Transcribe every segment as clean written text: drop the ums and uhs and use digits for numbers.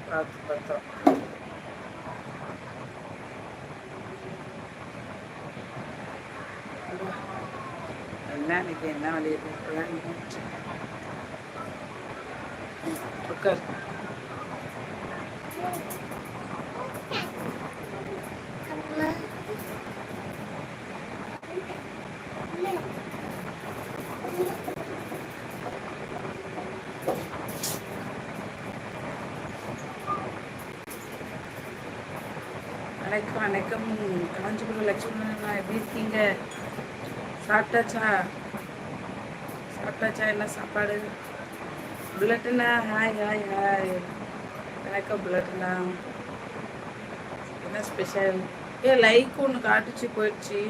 பார்த்து பார்த்தோம். என்ன இன்னைக்கு என்ன வழியுது உட்கார். வணக்கம் வணக்கம். காஞ்சிபுரம் லட்சுமணா, எப்படி இருக்கீங்க? சாப்பிட்டாச்சா? என்ன சாப்பாடு? புல்லட்டுண்ணா, ஹாய் ஹாய் ஹாய். வணக்கம் புல்லட்டுண்ணா. என்ன ஸ்பெஷல்? லைக் ஒன்று காட்டுச்சு போயிடுச்சு.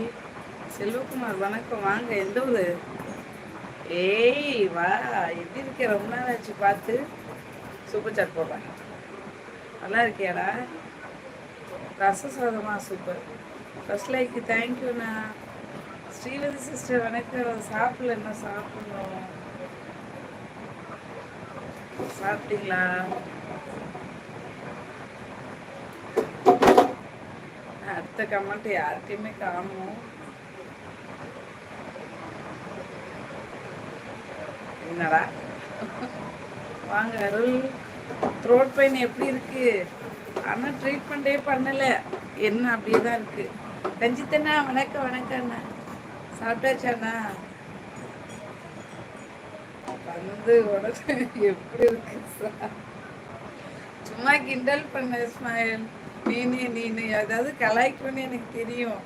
செல்வகுமார் வணக்கம், வாங்க. எந்த ஊர்? ஏய் வா, எப்படி இருக்க? ரொம்ப நாள் ஆச்சு பார்த்து. சூப்பர் சாட் போடுறேன். நல்லா இருக்கியாடா? ரச சாதமா? சூப்பர். ஃபர்ஸ்ட் லைக், தேங்க்யூண்ணா. ஸ்ரீவதி சிஸ்டர் வணக்கம். சாப்பிடல, என்ன சாப்பிடணும். சாப்பிட்டீங்களா? அடுத்த கமெண்ட் யார்கிட்டையுமே காணும். என்னடா வாங்க அருள். த்ரோட் பெயின் எப்படி இருக்கு? ஆனால் ட்ரீட்மெண்ட்டே பண்ணலை, என்ன அப்படியே தான் இருக்குது. ரஞ்சித்தண்ணா வணக்கம். வணக்கம்ண்ணா. சாப்பிட்டாச்சாண்ணா? வந்து உடனே எப்படி இருக்கு சார்? சும்மா கிண்டல் பண்ண ஸ்மைல். நீனு ஏதாவது கலாய்க்கணும்னு எனக்கு தெரியும்,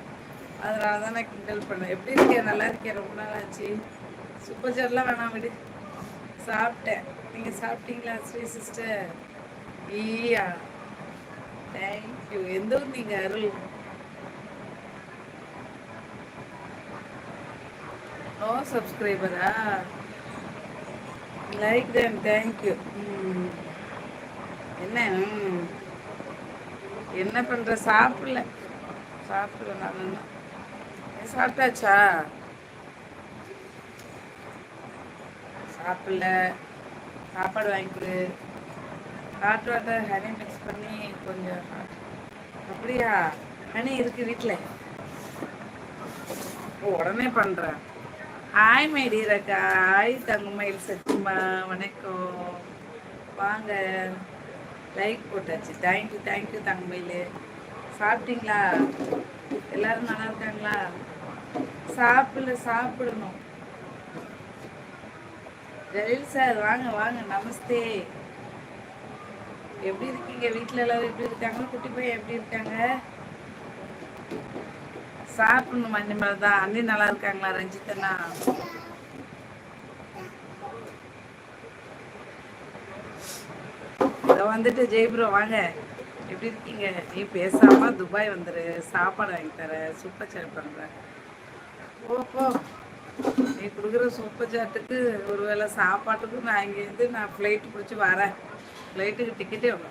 அதனால தான் நான் கிண்டல் பண்ணேன். எப்படி இருக்கேன்? நல்லா இருக்கேன், ரொம்ப நாள் ஆச்சு. சூப்பர் சார்லாம் வேணாம் விடு. சாப்பிட்டேன். நீங்கள் சாப்பிட்டீங்களா ஸ்ரீ சிஸ்டர்? ஈயா, தேங்க்யூ. எந்த ஊர் நீங்கள்? அருள். நோ சப்ஸ்கிரைபரா? Like them, thank you. என்ன பண்ணுற? சாப்பிடல நான். சாப்பிட்டாச்சா? சாப்பிடல. சாப்பாடு வாங்கி கொடு. ஹாட் வாட்டர் ஹனி மிக்ஸ் பண்ணி கொஞ்சம். அப்படியா? ஹனி இருக்கு வீட்டில். உடனே பண்ணுறேன். ஹாய் மைடியரக்கா. ஹாய் தங்கமயில் சச்சிமா, வணக்கம். வாங்க. லைக் போட்டாச்சு. தேங்க்யூ தங்கமயில். சாப்பிட்டீங்களா? எல்லாரும் நல்லா இருக்காங்களா? சாப்பிடணும். ஜலீல் சார் வாங்க. நமஸ்தே. எப்படி இருக்கீங்க? வீட்டில் எல்லாரும் எப்படி இருக்காங்க? குட்டி பையன் எப்படி இருக்காங்க? சாப்பிடணும். மஞ்சள் தான். அண்ணி நல்லா இருக்காங்களா? ரஞ்சித்தண்ணா வந்துட்டு. ஜெய்ப்ரோ வாங்க. எப்படி இருக்கீங்க? நீ பேசாம துபாய் வந்துரு, சாப்பாடு வாங்கி தர. சூப்பர் சாட் பண்றேன். போ. நீ கொடுக்குற சூப்பர் சாட்டுக்கு ஒருவேளை சாப்பாட்டுக்கு நான் இங்கேருந்து ஃப்ளைட்டு பிடிச்சி வரேன். ஃப்ளைட்டுக்கு டிக்கெட்டே எவ்வளோ?